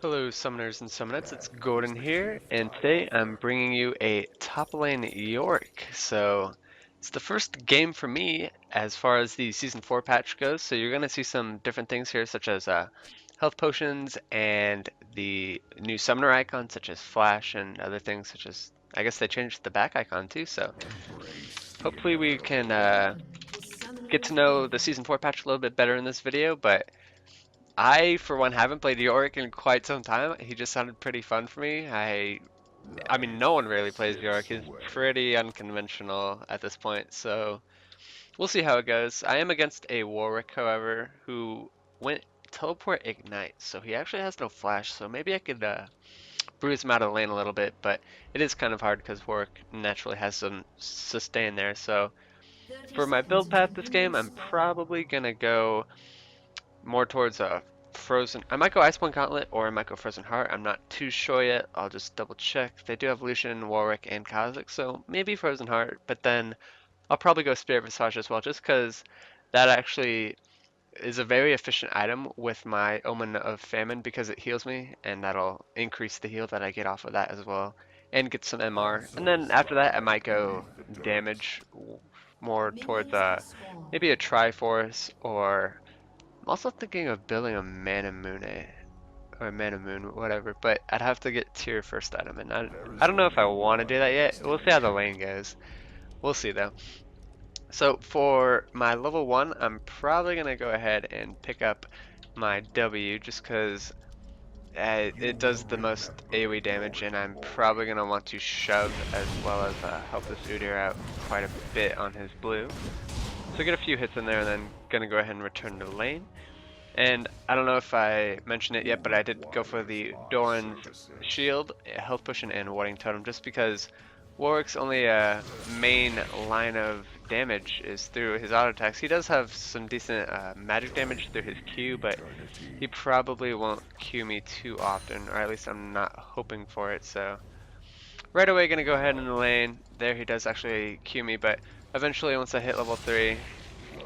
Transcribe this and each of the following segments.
Hello summoners and summonettes, it's Gordon here, and today I'm bringing you a top lane Yorick. So it's the first game for me as far as the Season 4 patch goes, so you're going to see some different things here such as health potions and the new summoner icon such as Flash and other things such as, I guess they changed the back icon too, so hopefully we can get to know the Season 4 patch a little bit better in this video, but I, for one, haven't played Yorick in quite some time. He just sounded pretty fun for me. I mean, no one really plays Yorick. He's pretty unconventional at this point, so we'll see how it goes. I am against a Warwick, however, who went teleport ignite, so he actually has no flash. So maybe I could bruise him out of the lane a little bit, but it is kind of hard because Warwick naturally has some sustain there. So for my build path this game, I'm probably gonna go more towards a Frozen. I might go Iceborne Gauntlet or I might go Frozen Heart. I'm not too sure yet. I'll just double check. They do have Lucian, Warwick, and Kha'Zix, so maybe Frozen Heart. But then I'll probably go Spirit Visage as well, just because that actually is a very efficient item with my Omen of Famine because it heals me, and that'll increase the heal that I get off of that as well, and get some MR. And then after that, I might go damage more towards maybe a Triforce or I'm also thinking of building a Manamune or Mana Moon, whatever, but I'd have to get tier first item, and I don't know if I want to do that yet. We'll see how the lane goes. We'll see though. So for my level 1, I'm probably going to go ahead and pick up my W just because it does the most AoE damage, and I'm probably going to want to shove as well as help this Udyr out quite a bit on his blue. So get a few hits in there and then going to go ahead and return to lane. And I don't know if I mentioned it yet, but I did go for the Doran's Shield, Health Potion, and Warding Totem just because Warwick's only main line of damage is through his auto attacks. He does have some decent magic damage through his Q, but he probably won't Q me too often, or at least I'm not hoping for it. So right away gonna go ahead in the lane. There he does actually Q me, but eventually once I hit level 3,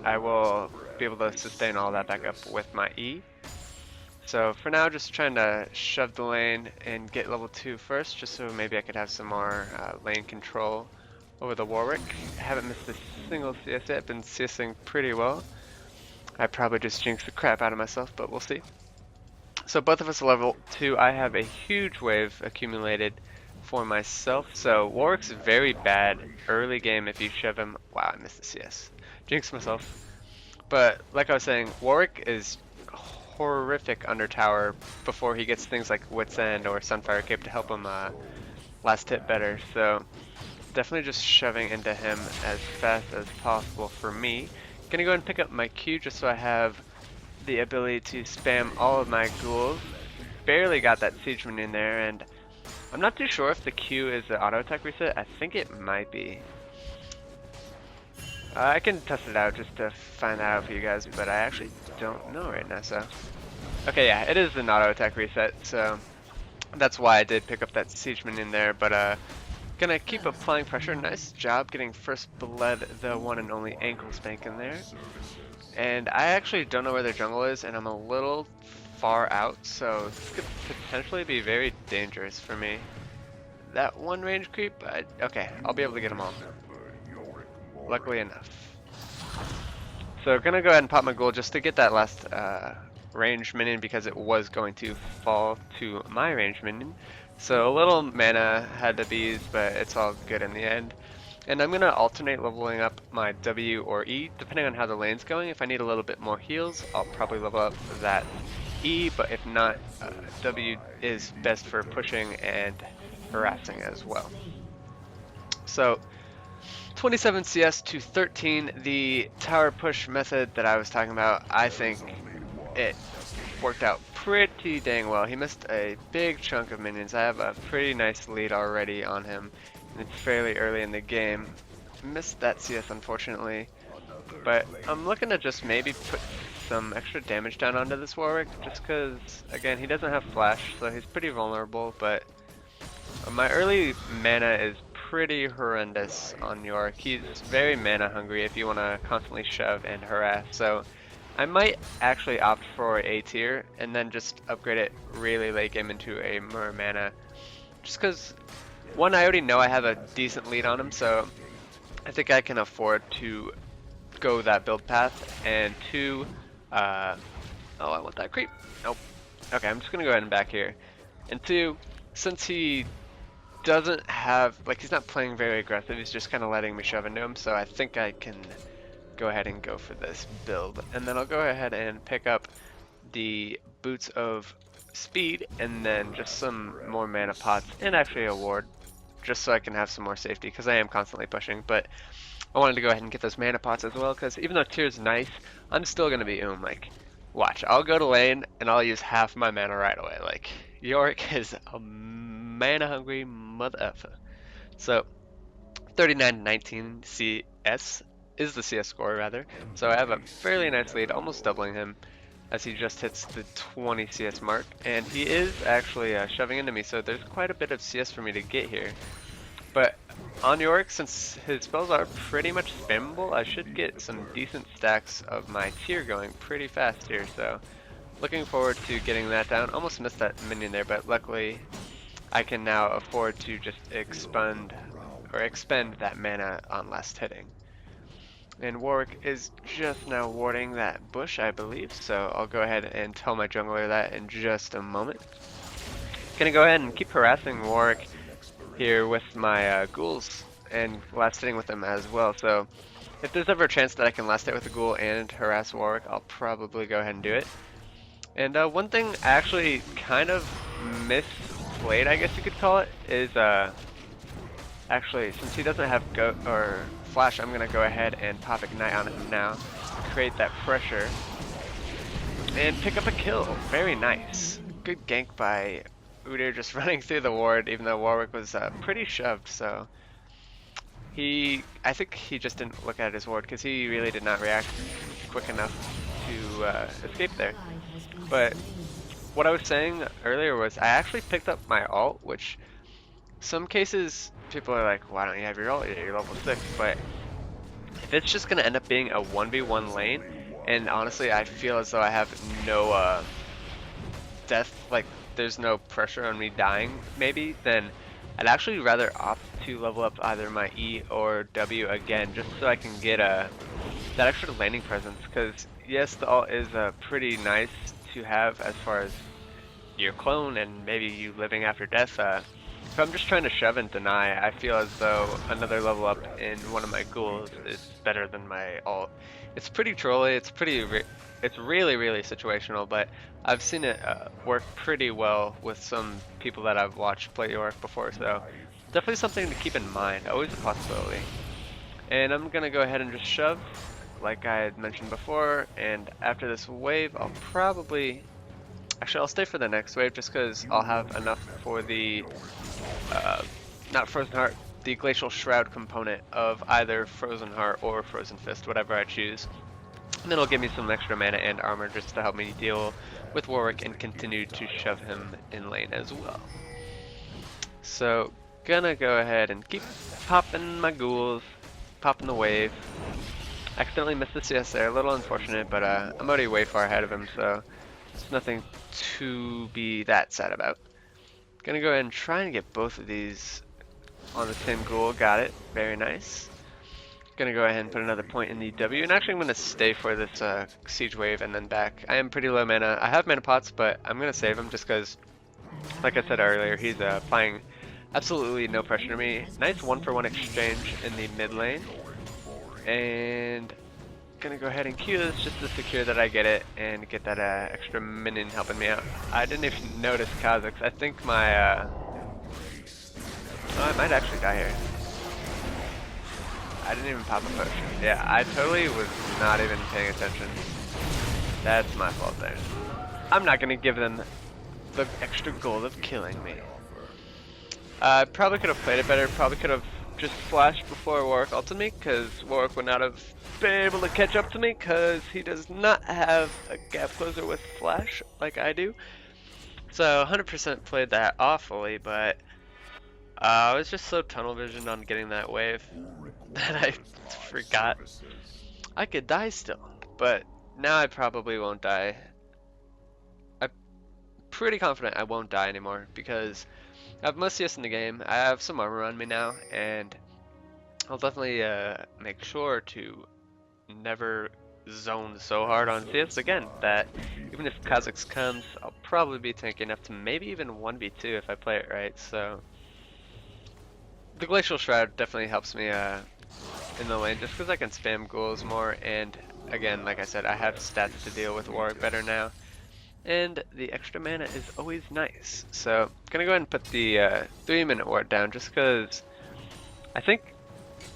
I will be able to sustain all that back up with my E. So for now, just trying to shove the lane and get level 2 first, just so maybe I could have some more lane control over the Warwick. I haven't missed a single CS yet, been CSing pretty well. I probably just jinxed the crap out of myself, but we'll see. So both of us are level 2. I have a huge wave accumulated for myself. So Warwick's very bad early game if you shove him. Wow, I missed the CS. Jinxed myself. But like I was saying, Warwick is horrific under tower before he gets things like Wit's End or Sunfire Cape to help him last hit better. So definitely just shoving into him as fast as possible for me. Gonna go ahead and pick up my Q just so I have the ability to spam all of my ghouls. Barely got that Siege Minion in there, and I'm not too sure if the Q is the auto attack reset. I think it might be. I can test it out just to find that out for you guys, but I actually don't know right now, so. Okay, yeah, it is an auto attack reset, so that's why I did pick up that Siege Minion there, but gonna keep applying pressure. Nice job getting first blood, the one and only ankle spank in there. And I actually don't know where their jungle is, and I'm a little far out, so this could potentially be very dangerous for me. That one range creep, okay, I'll be able to get them all. Luckily enough. So gonna go ahead and pop my ghoul just to get that last range minion because it was going to fall to my range minion. So a little mana had to be used, but it's all good in the end. And I'm gonna alternate leveling up my W or E depending on how the lane's going. If I need a little bit more heals, I'll probably level up that E, but if not, W is best for pushing and harassing as well. So 27 CS to 13, the tower push method that I was talking about, I think it worked out pretty dang well. He missed a big chunk of minions. I have a pretty nice lead already on him, and it's fairly early in the game. Missed that CS unfortunately, but I'm looking to just maybe put some extra damage down onto this Warwick, just because, again, he doesn't have flash, so he's pretty vulnerable, but my early mana is pretty horrendous on Yorick. He's very mana hungry if you want to constantly shove and harass, so I might actually opt for A tier and then just upgrade it really late game into a more mana. Just because, one, I already know I have a decent lead on him, so I think I can afford to go that build path. And two, oh, I want that creep. Nope. Okay, I'm just gonna go ahead and back here. And two, since he doesn't have, like, he's not playing very aggressive, he's just kind of letting me shove into him, so I think I can go ahead and go for this build. And then I'll go ahead and pick up the Boots of Speed and then just some more mana pots and actually a ward, just so I can have some more safety because I am constantly pushing. But I wanted to go ahead and get those mana pots as well because even though tier's nice, I'm still gonna be like, watch, I'll go to lane and I'll use half my mana right away. Like, Yorick is a mana hungry mother effer. So 39-19 CS is the CS score rather. So I have a fairly nice lead, almost doubling him as he just hits the 20 CS mark. And he is actually shoving into me, so there's quite a bit of CS for me to get here. But on Yorick, since his spells are pretty much spammable, I should get some decent stacks of my tier going pretty fast here. So looking forward to getting that down. Almost missed that minion there, but luckily I can now afford to just expend that mana on last hitting. And Warwick is just now warding that bush, I believe, so I'll go ahead and tell my jungler that in just a moment. Gonna go ahead and keep harassing Warwick here with my ghouls and last hitting with them as well. So if there's ever a chance that I can last hit with a ghoul and harass Warwick, I'll probably go ahead and do it. And one thing I actually kind of misplayed, I guess you could call it, is actually, since he doesn't have Flash, I'm gonna go ahead and pop Ignite on him now, create that pressure, and pick up a kill. Very nice. Good gank by Udyr, just running through the ward, even though Warwick was pretty shoved. So I think he just didn't look at his ward because he really did not react quick enough to escape there. But what I was saying earlier was I actually picked up my ult, which some cases people are like, why don't you have your ult? You're level 6. But if it's just gonna end up being a 1v1 lane, and honestly I feel as though I have no death, like there's no pressure on me dying maybe, then I'd actually rather opt to level up either my E or W again, just so I can get that extra landing presence. Because yes, the ult is pretty nice to have as far as your clone and maybe you living after death. If I'm just trying to shove and deny, I feel as though another level up in one of my ghouls is better than my ult. It's pretty trolly, it's really, really situational, but I've seen it work pretty well with some people that I've watched play Yorick before, so definitely something to keep in mind, always a possibility. And I'm gonna go ahead and just shove, like I had mentioned before, and after this wave, I'll probably... Actually, I'll stay for the next wave just because I'll have enough for the, not Frozen Heart, the Glacial Shroud component of either Frozen Heart or Frozen Fist, whatever I choose. And then it'll give me some extra mana and armor just to help me deal with Warwick and continue to shove him in lane as well. So, gonna go ahead and keep popping my ghouls, popping the wave. Accidentally missed the CS there, a little unfortunate, but I'm already way far ahead of him, so it's nothing to be that sad about. Gonna go ahead and try and get both of these on the same ghoul. Got it. Very nice. Gonna go ahead and put another point in the W, and actually I'm gonna stay for this siege wave and then back. I am pretty low mana. I have mana pots, but I'm gonna save them just because, like I said earlier, he's applying absolutely no pressure to me. Nice 1-for-1 exchange in the mid lane, and gonna go ahead and Q this just to secure that I get it and get that extra minion helping me out. I didn't even notice Kha'Zix. I think my oh, I might actually die here. I didn't even pop a potion. Yeah, I totally was not even paying attention. That's my fault there. I'm not gonna give them the extra gold of killing me. I probably could have played it better. Probably could have just flashed before Warwick ulted me, because Warwick would not have been able to catch up to me, because he does not have a gap closer with flash like I do. So 100% played that awfully, but I was just so tunnel visioned on getting that wave that I forgot I could die still. But now I probably won't die. I'm pretty confident I won't die anymore because I have most CS in the game. I have some armor on me now, and I'll definitely make sure to never zone so hard on CS again that even if Kha'Zix comes, I'll probably be tanky enough to maybe even 1v2 if I play it right. So the Glacial Shroud definitely helps me in the lane just because I can spam ghouls more, and again, like I said, I have stats to deal with Warwick better now. And the extra mana is always nice. So, gonna go ahead and put the 3-minute ward down just because I think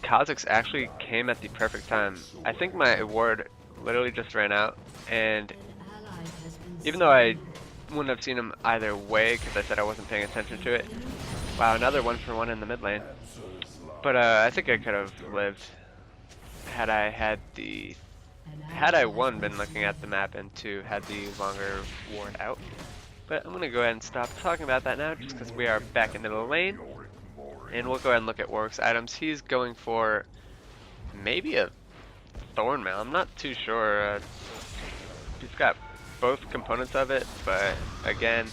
Kha'Zix actually came at the perfect time. I think my ward literally just ran out, and even though I wouldn't have seen him either way because I said I wasn't paying attention to it. Wow, another 1-for-1 in the mid lane. But I think I could have lived had I had the one been looking at the map and two had the longer ward out. But I'm gonna go ahead and stop talking about that now just because we are back into the lane. And we'll go ahead and look at Warwick's items. He's going for maybe a Thorn Mail. I'm not too sure. He's got both components of it, but again,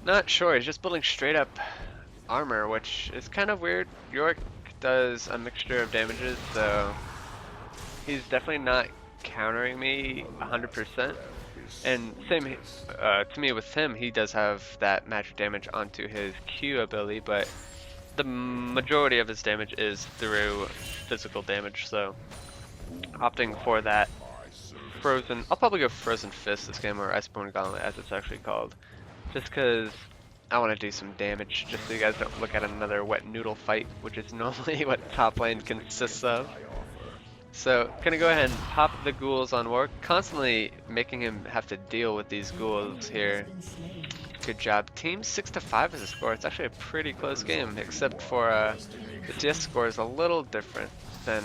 not sure. He's just building straight up armor, which is kind of weird. Yorick does a mixture of damages, so he's definitely not countering me 100%. And same to me with him, he does have that magic damage onto his Q ability, but the majority of his damage is through physical damage, so opting for that Frozen, I'll probably go Frozen Fist this game, or Iceborne Gauntlet as it's actually called, just because I want to do some damage, just so you guys don't look at another wet noodle fight, which is normally what top lane consists of. So, gonna go ahead and pop the ghouls on Warwick, constantly making him have to deal with these ghouls here. Good job. Team 6-5 is the score. It's actually a pretty close game, except for the CS score is a little different than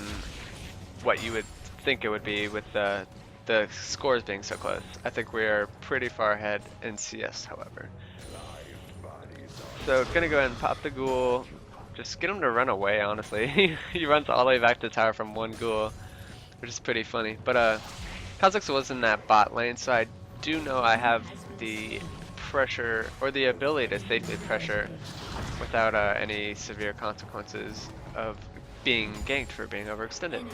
what you would think it would be with the scores being so close. I think we are pretty far ahead in CS, however. So, gonna go ahead and pop the ghoul. Just get him to run away, honestly. He runs all the way back to tower from one ghoul, which is pretty funny. But Kha'Zix was in that bot lane, so I do know I have the pressure, or the ability to safely pressure without any severe consequences of being ganked for being overextended.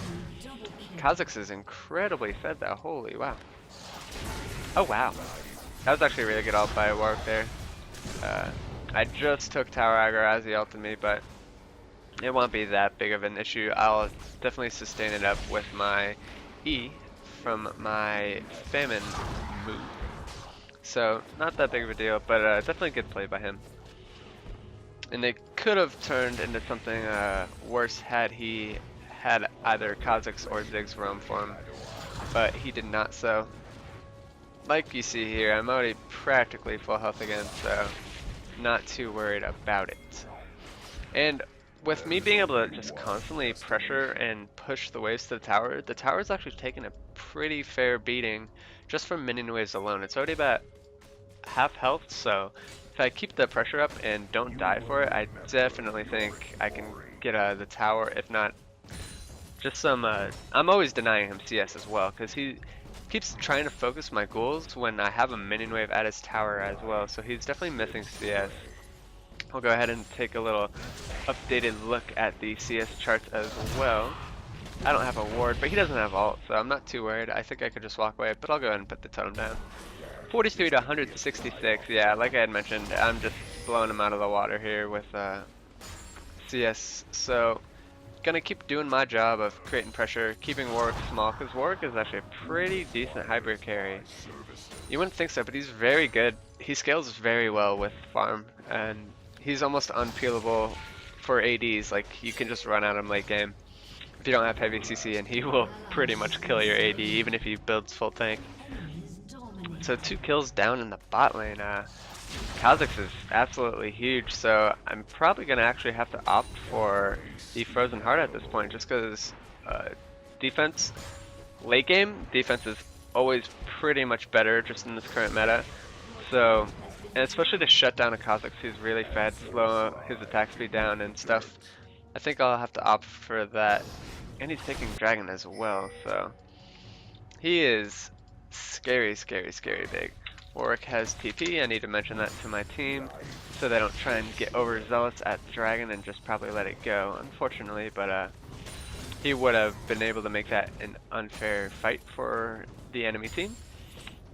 Kha'Zix is incredibly fed though, holy wow. Oh wow. That was actually a really good ult by Warwick there. I just took tower aggro as he ulted me, but it won't be that big of an issue. I'll definitely sustain it up with my E from my Famine move. So, not that big of a deal, but definitely good play by him. And they could have turned into something worse had he had either Kha'Zix or Ziggs roam for him, but he did not so. Like you see here, I'm already practically full health again, so not too worried about it. And with me being able to just constantly pressure and push the waves to the tower's actually taken a pretty fair beating just from minion waves alone. It's already about half health, so if I keep the pressure up and don't die for it, I definitely think I can get the tower, if not just some, I'm always denying him CS as well, because he keeps trying to focus my ghouls when I have a minion wave at his tower as well, so he's definitely missing CS. I'll go ahead and take a little updated look at the CS charts as well. I don't have a ward, but he doesn't have ult, so I'm not too worried. I think I could just walk away, but I'll go ahead and put the totem down. 43 to 166, yeah, like I had mentioned, I'm just blowing him out of the water here with CS, so gonna keep doing my job of creating pressure, keeping Warwick small, because Warwick is actually a pretty decent hybrid carry. You wouldn't think so, but he's very good. He scales very well with farm, and he's almost unpeelable for ADs. Like, you can just run at him late game if you don't have heavy CC, and he will pretty much kill your AD, even if he builds full tank. So 2 kills down in the bot lane. Kha'Zix is absolutely huge, so I'm probably going to actually have to opt for the Frozen Heart at this point, just because defense, late game, defense is always pretty much better just in this current meta. So, and especially to shut down a Kha'Zix who's really fed, slow his attack speed down and stuff, I think I'll have to opt for that. And he's taking Dragon as well, so He is scary, scary, scary big. Yorick has TP. I need to mention that to my team so they don't try and get overzealous at the dragon and just probably let it go, unfortunately, but he would have been able to make that an unfair fight for the enemy team.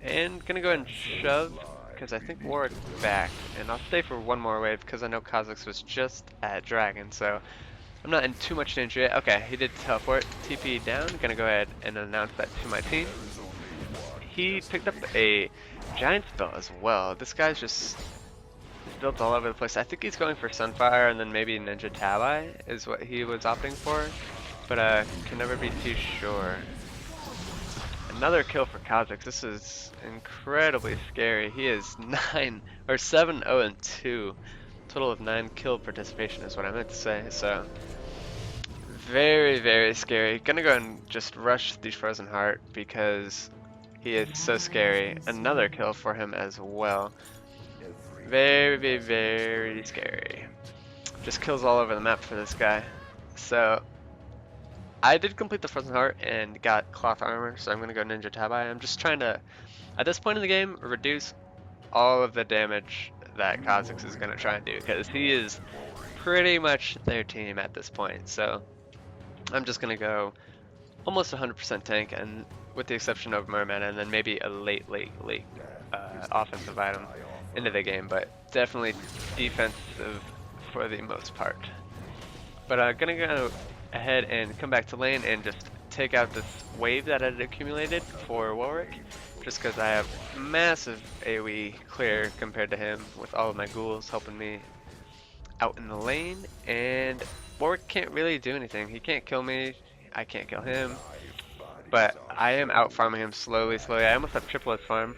And gonna go ahead and shove, because I think Yorick's back, and I'll stay for one more wave because I know Kha'Zix was just at dragon, so I'm not in too much danger yet. Okay, he did teleport. TP down. Gonna go ahead and announce that to my team. He picked up a giant spell as well. This guy's just built all over the place. I think he's going for Sunfire and then maybe Ninja Tabi is what he was opting for, but can never be too sure. Another kill for Kha'Zix. This is incredibly scary. He is 7-0-2. Total of 9 kill participation is what I meant to say. So very, very scary. Gonna go and just rush the Frozen Heart because he is so scary. Another kill for him as well. Very, very, very scary. Just kills all over the map for this guy. So I did complete the Frozen Heart and got cloth armor, so I'm gonna go Ninja Tabi. I'm just trying to, at this point in the game, reduce all of the damage that Kha'Zix is gonna try and do, because he is pretty much their team at this point. So I'm just gonna go almost 100% tank, and with the exception of Merman, and then maybe a late offensive item into the game, but definitely defensive for the most part. But gonna go ahead and come back to lane and just take out this wave that had accumulated for Yorick, just because I have massive AoE clear compared to him with all of my ghouls helping me out in the lane, and Yorick can't really do anything. He can't kill me, I can't kill him, but I am out farming him slowly. I almost have triple his farm,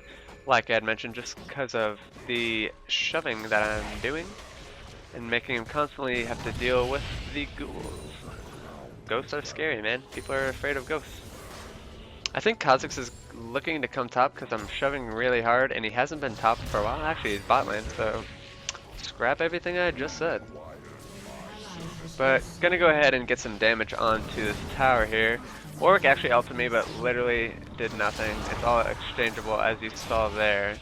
like I had mentioned, just because of the shoving that I'm doing and making him constantly have to deal with the ghouls. Ghosts are scary, man. People are afraid of ghosts. I think Kha'Zix is looking to come top because I'm shoving really hard, and he hasn't been top for a while. Actually, he's bot lane, so scrap everything I just said. But gonna go ahead and get some damage onto this tower here. Yorick actually ulted me, but literally did nothing. It's all exchangeable, as you saw there.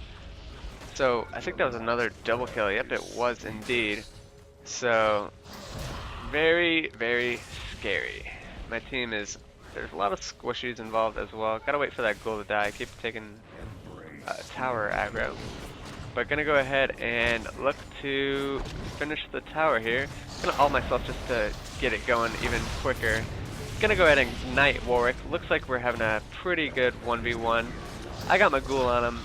So I think that was another double kill. Yep, it was indeed. So very, very scary. My team is, there's a lot of squishies involved as well. Gotta wait for that ghoul to die. I keep taking tower aggro. But gonna go ahead and look to finish the tower here. Gonna ult myself just to get it going even quicker. Gonna go ahead and ignite Yorick. Looks like we're having a pretty good 1v1. I got my ghoul on him.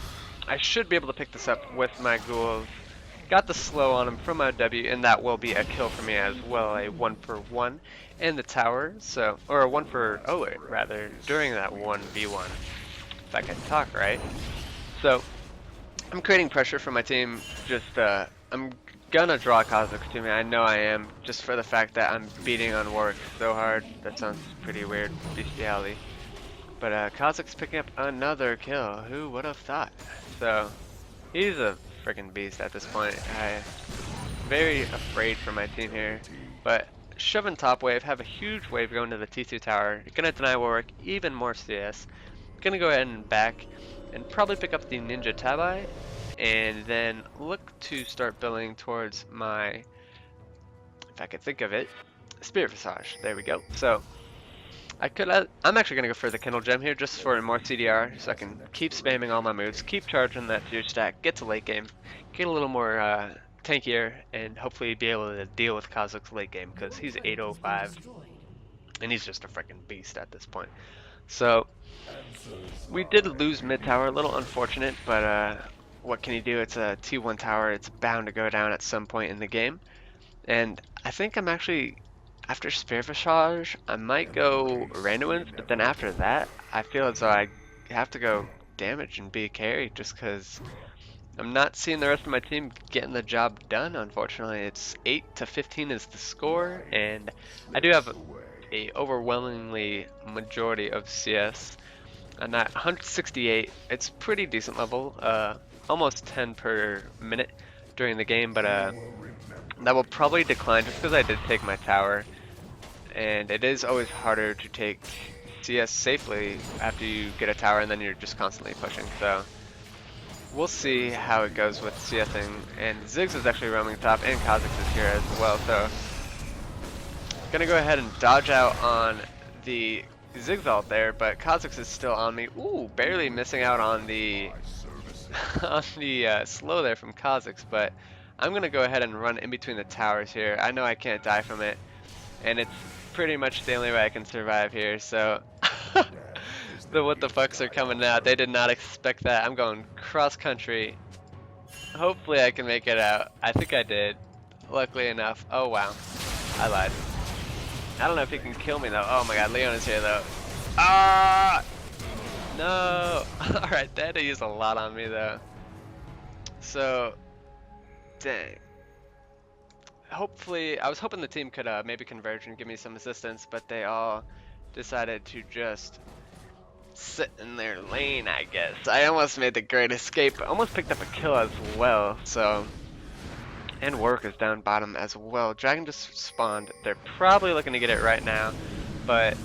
I should be able to pick this up with my ghouls. Got the slow on him from my W, and that will be a kill for me as well, a 1-for-1 in the tower, so, or a 1-for-0 rather, during that 1v1, if I can talk right. So I'm creating pressure for my team. Just I'm gonna draw Kha'Zix to me. I know I am, just for the fact that I'm beating on Yorick so hard. That sounds pretty weird, bestiality. But Kha'Zix picking up another kill. Who would have thought? So he's a freaking beast at this point. I'm very afraid for my team here. But shoving top wave, have a huge wave going to the T2 tower. Gonna deny Yorick even more CS. Gonna go ahead and back and probably pick up the Ninja Tabi, and then look to start building towards my, if I could think of it, Spirit Visage. There we go. So I'm actually gonna go for the Kindle Gem here just for more CDR, so I can keep spamming all my moves, keep charging that tier stack, get to late game, get a little more tankier, and hopefully be able to deal with Kha'Zix late game, because he's 805 and he's just a freaking beast at this point. So we did lose mid tower, a little unfortunate, but what can you do? It's a T1 tower. It's bound to go down at some point in the game. And I think I'm actually, after Spirit Visage, I might go Randuin's, but then after that, I feel as though I have to go damage and be a carry, just because I'm not seeing the rest of my team getting the job done, unfortunately. It's 8-15 is the score, and I do have a overwhelmingly majority of CS. And at 168, it's pretty decent level, almost 10 per minute during the game, but that will probably decline just because I did take my tower, and it is always harder to take CS safely after you get a tower and then you're just constantly pushing. So we'll see how it goes with CSing. And Ziggs is actually roaming top and Kha'Zix is here as well. So gonna go ahead and dodge out on the Ziggs ult there, but Kha'Zix is still on me. Ooh, barely missing out on the on the slow there from Kha'Zix, but I'm gonna go ahead and run in between the towers here. I know I can't die from it, and it's pretty much the only way I can survive here. So the what the fucks are coming out. They did not expect that. I'm going cross country. Hopefully I can make it out. I think I did. Luckily enough. Oh wow, I lied. I don't know if he can kill me though. Oh my god, Leona's here though. Ah! No! Alright, they had to use a lot on me though. So, dang. Hopefully, I was hoping the team could maybe converge and give me some assistance, but they all decided to just sit in their lane, I guess. I almost made the great escape. I almost picked up a kill as well, so. And Work is down bottom as well. Dragon just spawned. They're probably looking to get it right now, but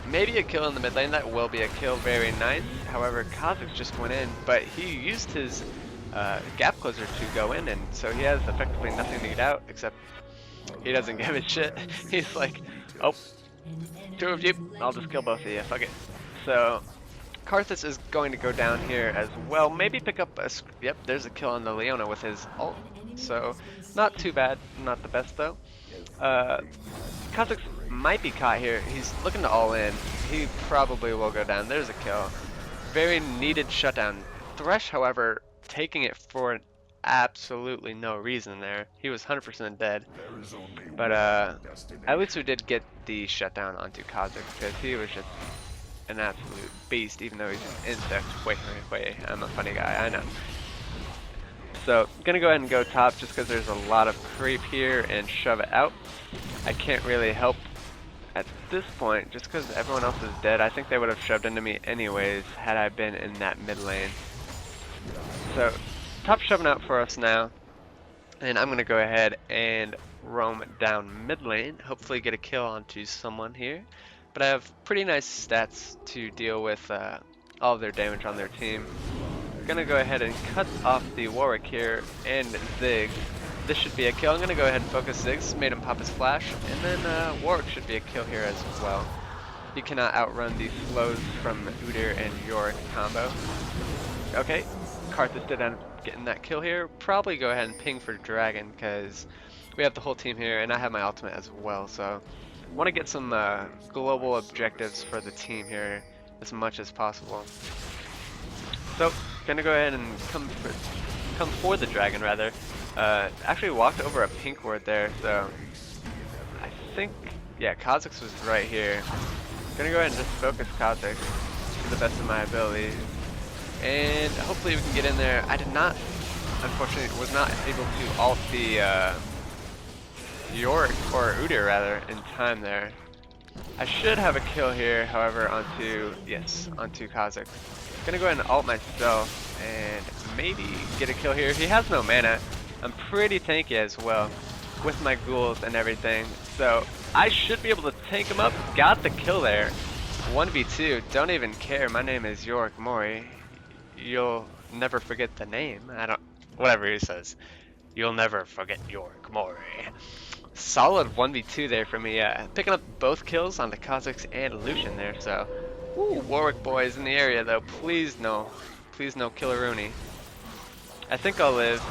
maybe a kill in the mid lane. That will be a kill. Very nice. However, Kha'Zix just went in, but he used his gap closer to go in, and so he has effectively nothing to get out, except he doesn't give a shit. He's like, oh, two of you, I'll just kill both of you. Fuck it. So Karthus is going to go down here as well. Maybe pick up a... Yep, there's a kill on the Leona with his ult. So, not too bad. Not the best, though. Kha'Zix might be caught here. He's looking to all in. He probably will go down. There's a kill. Very needed shutdown. Thresh, however, taking it for absolutely no reason there. He was 100% dead. But, at least we did get the shutdown onto Kha'Zix, because he was just an absolute beast, even though he's an insect. Wait, I'm a funny guy, I know. So, gonna go ahead and go top just because there's a lot of creep here and shove it out. I can't really help at this point just because everyone else is dead. I think they would have shoved into me anyways had I been in that mid lane. So, top shoving out for us now. And I'm gonna go ahead and roam down mid lane. Hopefully get a kill onto someone here. But I have pretty nice stats to deal with all of their damage on their team. Gonna go ahead and cut off the Yorick here and Ziggs. This should be a kill. I'm gonna go ahead and focus Ziggs, made him pop his flash, and then Yorick should be a kill here as well. He cannot outrun the slows from Udyr and Yorick combo. Okay, Karthus did end up getting that kill here. Probably go ahead and ping for Dragon because we have the whole team here and I have my ultimate as well. So want to get some global objectives for the team here as much as possible. So gonna go ahead and come for the Dragon rather. Actually walked over a pink ward there, so I think, yeah, Kha'Zix was right here. Gonna go ahead and just focus Kha'Zix to the best of my ability, and hopefully we can get in there. I did not, unfortunately, was not able to ult the Yorick, or Udyr rather, in time there. I should have a kill here, however, onto Kha'Zix. Gonna go ahead and ult myself and maybe get a kill here. He has no mana. I'm pretty tanky as well with my ghouls and everything, so I should be able to tank him up. Got the kill there. 1v2. Don't even care. My name is Yorick Mooooooooooorie. You'll never forget the name. Whatever he says. You'll never forget Yorick Mooooooooooorie. Solid 1v2 there for me. Picking up both kills on the Kha'Zix and Lucian there. So, ooh, Warwick boys in the area though. Please no Killaroonie. I think I'll live.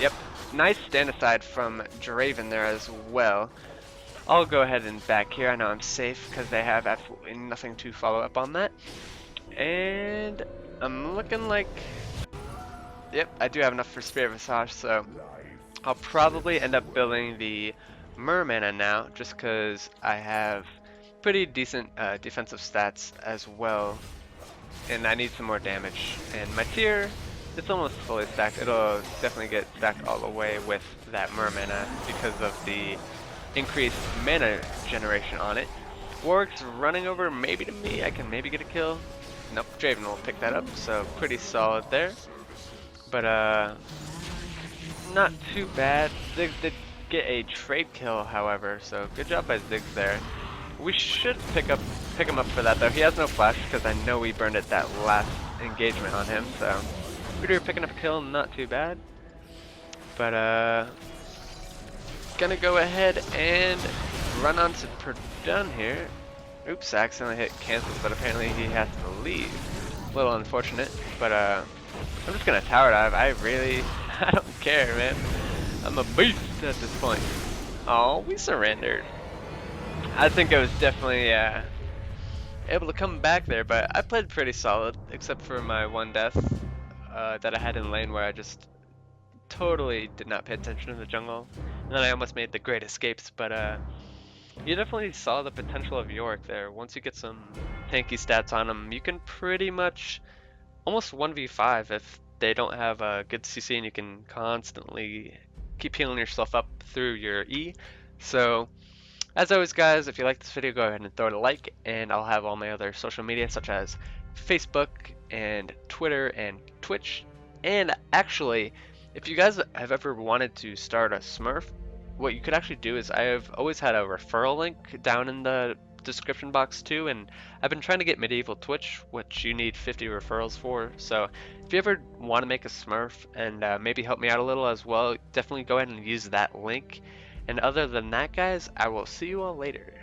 Yep. Nice stand aside from Draven there as well. I'll go ahead and back here. I know I'm safe because they have absolutely nothing to follow up on that. And I'm looking like, yep, I do have enough for Spirit Visage, so I'll probably end up building the Mermana now, just because I have pretty decent defensive stats as well, and I need some more damage. And my tier, it's almost fully stacked. It'll definitely get stacked all the way with that Mermana because of the increased mana generation on it. Warwick's running over maybe to me. I can maybe get a kill. Nope, Draven will pick that up, so pretty solid there. But not too bad. Ziggs did get a trade kill, however, so good job by Ziggs there. we should pick him up for that though. He has no flash because I know we burned it that last engagement on him. So we're picking up a kill, not too bad. But gonna go ahead and run on to Perdun here. Oops, I accidentally hit cancel, but apparently he has to leave. A little unfortunate, but I'm just gonna tower dive. I don't care, man. I'm a beast at this point. Oh, we surrendered. I think I was definitely able to come back there, but I played pretty solid, except for my one death that I had in lane where I just totally did not pay attention to the jungle. And then I almost made the great escapes, but you definitely saw the potential of Yorick there. Once you get some tanky stats on him, you can pretty much almost 1v5 if they don't have a good CC, and you can constantly keep healing yourself up through your E. So as always guys, if you like this video, go ahead and throw it a like, and I'll have all my other social media such as Facebook and Twitter and Twitch. And actually, if you guys have ever wanted to start a Smurf, what you could actually do is I have always had a referral link down in the description box too, and I've been trying to get Medieval Twitch, which you need 50 referrals for. So if you ever want to make a Smurf and maybe help me out a little as well, definitely go ahead and use that link. And other than that guys, I will see you all later.